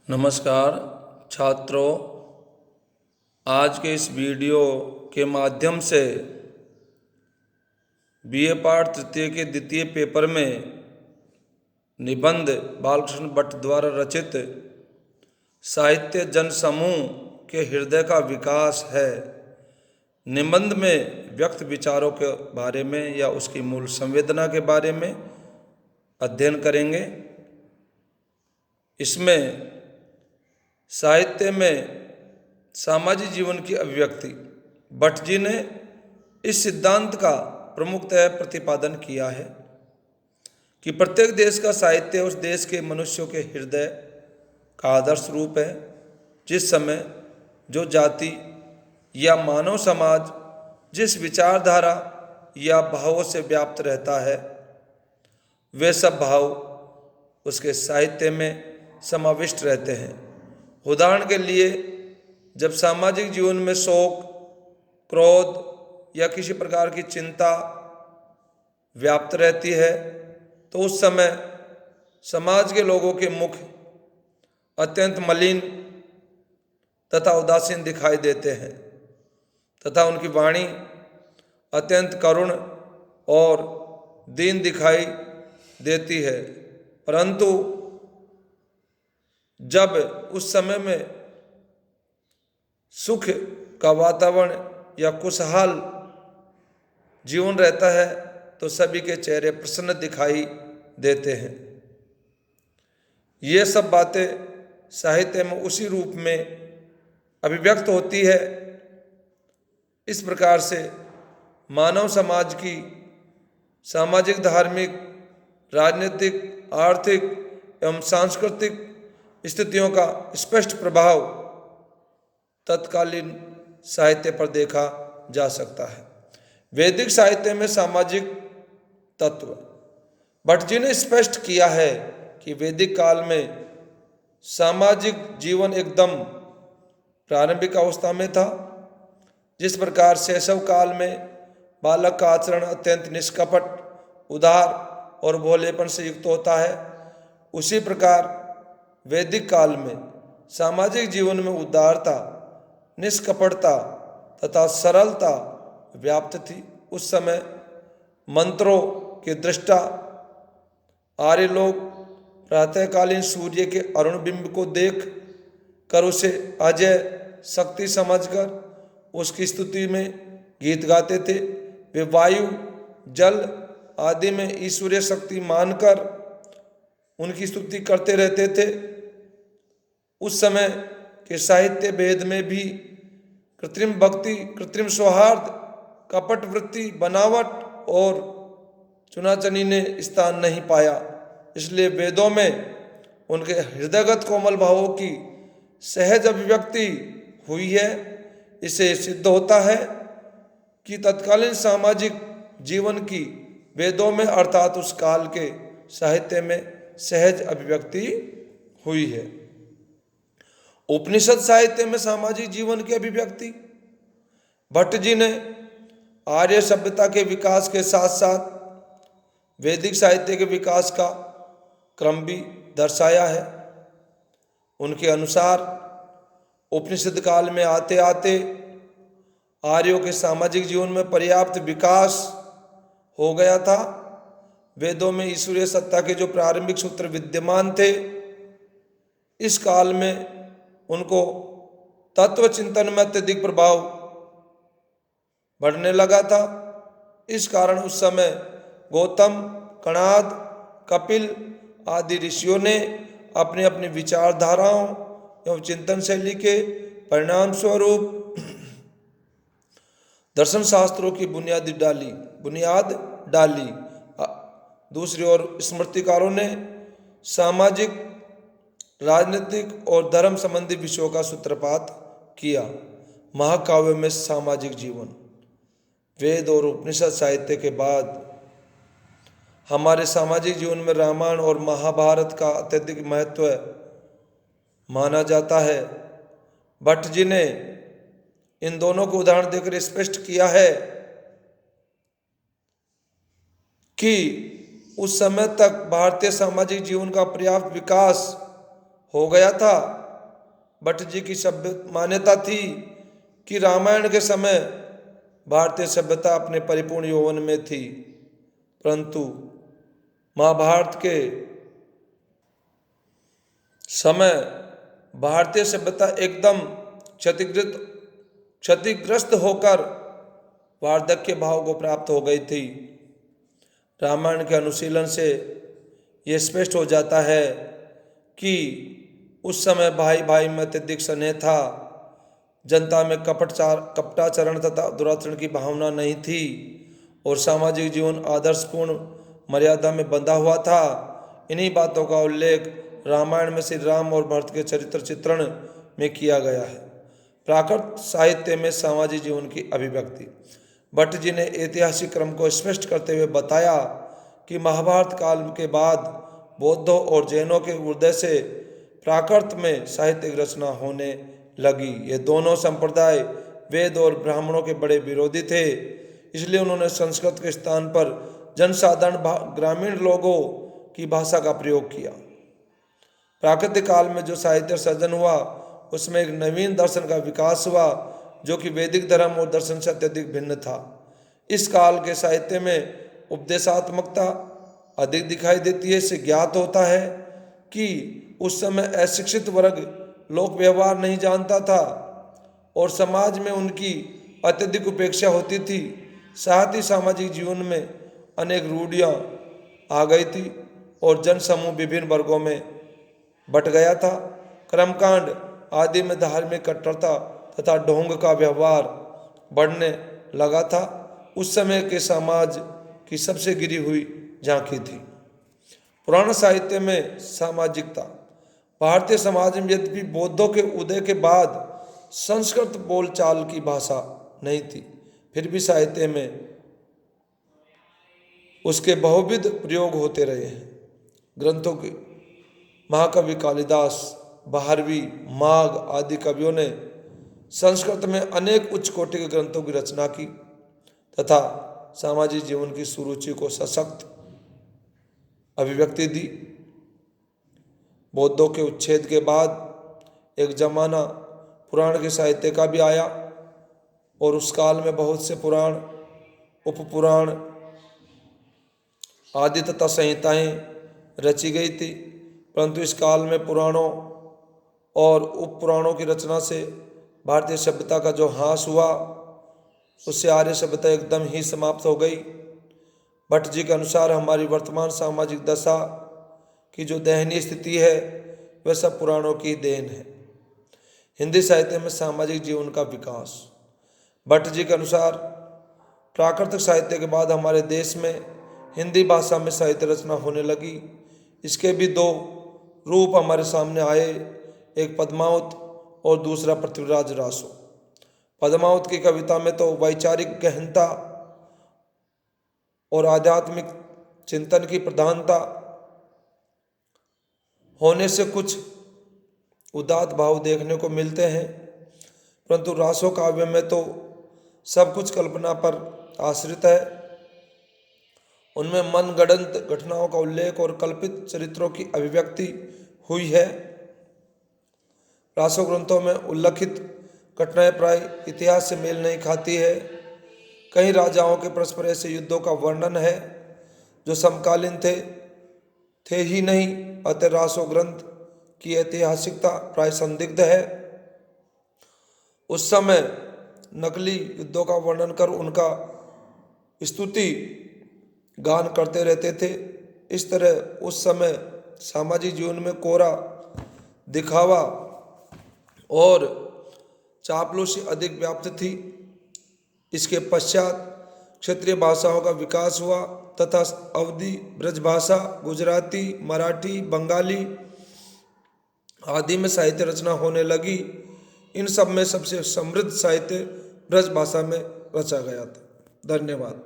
नमस्कार छात्रों, आज के इस वीडियो के माध्यम से बीए पाठ तृतीय के द्वितीय पेपर में निबंध बालकृष्ण भट्ट द्वारा रचित साहित्य जन समूह के हृदय का विकास है निबंध में व्यक्त विचारों के बारे में या उसकी मूल संवेदना के बारे में अध्ययन करेंगे। इसमें साहित्य में सामाजिक जीवन की अभिव्यक्ति भट्ट जी ने इस सिद्धांत का प्रमुखतः प्रतिपादन किया है कि प्रत्येक देश का साहित्य उस देश के मनुष्यों के हृदय का आदर्श रूप है। जिस समय जो जाति या मानव समाज जिस विचारधारा या भावों से व्याप्त रहता है, वे सब भाव उसके साहित्य में समाविष्ट रहते हैं। उदाहरण के लिए, जब सामाजिक जीवन में शोक, क्रोध या किसी प्रकार की चिंता व्याप्त रहती है, तो उस समय समाज के लोगों के मुख अत्यंत मलिन तथा उदासीन दिखाई देते हैं तथा उनकी वाणी अत्यंत करुण और दीन दिखाई देती है। परंतु जब उस समय में सुख का वातावरण या खुशहाल जीवन रहता है तो सभी के चेहरे प्रसन्न दिखाई देते हैं। ये सब बातें साहित्य में उसी रूप में अभिव्यक्त होती है। इस प्रकार से मानव समाज की सामाजिक, धार्मिक, राजनीतिक, आर्थिक एवं सांस्कृतिक स्थितियों का स्पष्ट प्रभाव तत्कालीन साहित्य पर देखा जा सकता है। वैदिक साहित्य में सामाजिक तत्व भट्ट जी ने स्पष्ट किया है कि वैदिक काल में सामाजिक जीवन एकदम प्रारंभिक अवस्था में था। जिस प्रकार शैशव काल में बालक का आचरण अत्यंत निष्कपट, उदार और भोलेपन से युक्त होता है, उसी प्रकार वैदिक काल में सामाजिक जीवन में उदारता, निष्कपटता तथा सरलता व्याप्त थी। उस समय मंत्रों के दृष्टा आर्य लोग प्रातःकालीन सूर्य के अरुण बिंब को देख कर उसे अजय शक्ति समझकर उसकी स्तुति में गीत गाते थे। वे वायु, जल आदि में ईश्वरीय शक्ति मानकर उनकी स्तुति करते रहते थे। उस समय के साहित्य वेद में भी कृत्रिम भक्ति, कृत्रिम सौहार्द, कपट वृत्ति, बनावट और चुनाचनी ने स्थान नहीं पाया। इसलिए वेदों में उनके हृदयगत कोमल भावों की सहज अभिव्यक्ति हुई है। इससे सिद्ध होता है कि तत्कालीन सामाजिक जीवन की वेदों में अर्थात उस काल के साहित्य में सहज अभिव्यक्ति हुई है। उपनिषद साहित्य में सामाजिक जीवन की अभिव्यक्ति भट्ट जी ने आर्य सभ्यता के विकास के साथ साथ वैदिक साहित्य के विकास का क्रम भी दर्शाया है। उनके अनुसार उपनिषद काल में आते आते आर्यों के सामाजिक जीवन में पर्याप्त विकास हो गया था। वेदों में ईश्वरीय सत्ता के जो प्रारंभिक सूत्र विद्यमान थे, इस काल में उनको तत्व चिंतन में अत्यधिक प्रभाव बढ़ने लगा था। इस कारण उस समय गौतम, कणाद, कपिल आदि ऋषियों ने अपनी अपनी विचारधाराओं एवं चिंतन शैली के परिणाम स्वरूप दर्शन शास्त्रों की बुनियाद डाली। दूसरी ओर स्मृतिकारों ने सामाजिक, राजनीतिक और धर्म संबंधी विषयों का सूत्रपात किया। महाकाव्य में सामाजिक जीवन, वेद और उपनिषद साहित्य के बाद हमारे सामाजिक जीवन में रामायण और महाभारत का अत्यधिक महत्व माना जाता है। भट्ट जी ने इन दोनों को उदाहरण देकर स्पष्ट किया है कि उस समय तक भारतीय सामाजिक जीवन का पर्याप्त विकास हो गया था। भट्ट जी की सभ्य मान्यता थी कि रामायण के समय भारतीय सभ्यता अपने परिपूर्ण यौवन में थी, परंतु महाभारत के समय भारतीय सभ्यता एकदम क्षतिग्रस्त होकर वार्धक्य भाव को प्राप्त हो गई थी। रामायण के अनुशीलन से ये स्पष्ट हो जाता है कि उस समय भाई भाई में अत्यधिक स्नेह था, जनता में कपटाचरण तथा दुराचरण की भावना नहीं थी और सामाजिक जीवन आदर्शपूर्ण मर्यादा में बंधा हुआ था। इन्हीं बातों का उल्लेख रामायण में श्री राम और भरत के चरित्र चित्रण में किया गया है। प्राकृत साहित्य में सामाजिक जीवन की अभिव्यक्ति। भट्ट जी ने ऐतिहासिक क्रम को स्पष्ट करते हुए बताया कि महाभारत काल के बाद बौद्धों और जैनों के उदय से प्राकृत में साहित्यिक रचना होने लगी। ये दोनों संप्रदाय वेद और ब्राह्मणों के बड़े विरोधी थे, इसलिए उन्होंने संस्कृत के स्थान पर जनसाधारण ग्रामीण लोगों की भाषा का प्रयोग किया। प्राकृतिक काल में जो साहित्य सर्जन हुआ उसमें एक नवीन दर्शन का विकास हुआ जो कि वैदिक धर्म और दर्शन से अत्यधिक भिन्न था। इस काल के साहित्य में उपदेशात्मकता अधिक दिखाई देती है। इससे ज्ञात होता है कि उस समय अशिक्षित वर्ग लोक व्यवहार नहीं जानता था और समाज में उनकी अत्यधिक उपेक्षा होती थी। साथ ही सामाजिक जीवन में अनेक रूढ़ियाँ आ गई थी और जन समूह विभिन्न वर्गों में बट गया था। कर्मकांड आदि में धार्मिक कट्टरता तथा ढोंग का व्यवहार बढ़ने लगा था। उस समय के समाज की सबसे गिरी हुई झांकी थी। पुराण साहित्य में सामाजिकता। भारतीय समाज में यद्यपि बौद्धों के उदय के बाद संस्कृत बोलचाल की भाषा नहीं थी, फिर भी साहित्य में उसके बहुविध प्रयोग होते रहे हैं। ग्रंथों के महाकवि कालिदास, भारवी, माघ आदि कवियों ने संस्कृत में अनेक उच्च कोटि के ग्रंथों की रचना की तथा सामाजिक जीवन की सुरुचि को सशक्त अभिव्यक्ति दी। बौद्धों के उच्छेद के बाद एक जमाना पुराण के साहित्य का भी आया और उस काल में बहुत से पुराण, उपपुराण आदि तथा संहिताएं रची गई थी, परंतु इस काल में पुराणों और उपपुराणों की रचना से भारतीय सभ्यता का जो ह्रास हुआ उससे आर्य सभ्यता एकदम ही समाप्त हो गई। भट्ट जी के अनुसार हमारी वर्तमान सामाजिक दशा की जो दयनीय स्थिति है वह सब पुराणों की देन है। हिंदी साहित्य में सामाजिक जीवन का विकास। भट्ट जी के अनुसार प्राकृतिक साहित्य के बाद हमारे देश में हिंदी भाषा में साहित्य रचना होने लगी। इसके भी दो रूप हमारे सामने आए, एक पद्मावत और दूसरा पृथ्वीराज रासो। पद्मावत की कविता में तो वैचारिक गहनता और आध्यात्मिक चिंतन की प्रधानता होने से कुछ उदात्त भाव देखने को मिलते हैं, परंतु रासो काव्य में तो सब कुछ कल्पना पर आश्रित है। उनमें मनगढ़ंत घटनाओं का उल्लेख और कल्पित चरित्रों की अभिव्यक्ति हुई है। रासो ग्रंथों में उल्लिखित घटनाएं प्राय इतिहास से मेल नहीं खाती है। कई राजाओं के परस्पर ऐसे युद्धों का वर्णन है जो समकालीन थे ही नहीं, अतः रासो ग्रंथ की ऐतिहासिकता प्राय संदिग्ध है। उस समय नकली युद्धों का वर्णन कर उनका स्तुति गान करते रहते थे। इस तरह उस समय सामाजिक जीवन में कोरा दिखावा और चापलूसी अधिक व्याप्त थी। इसके पश्चात क्षेत्रीय भाषाओं का विकास हुआ तथा अवधी ब्रजभाषा, गुजराती, मराठी, बंगाली आदि में साहित्य रचना होने लगी। इन सब में सबसे समृद्ध साहित्य ब्रज भाषा में रचा गया था। धन्यवाद।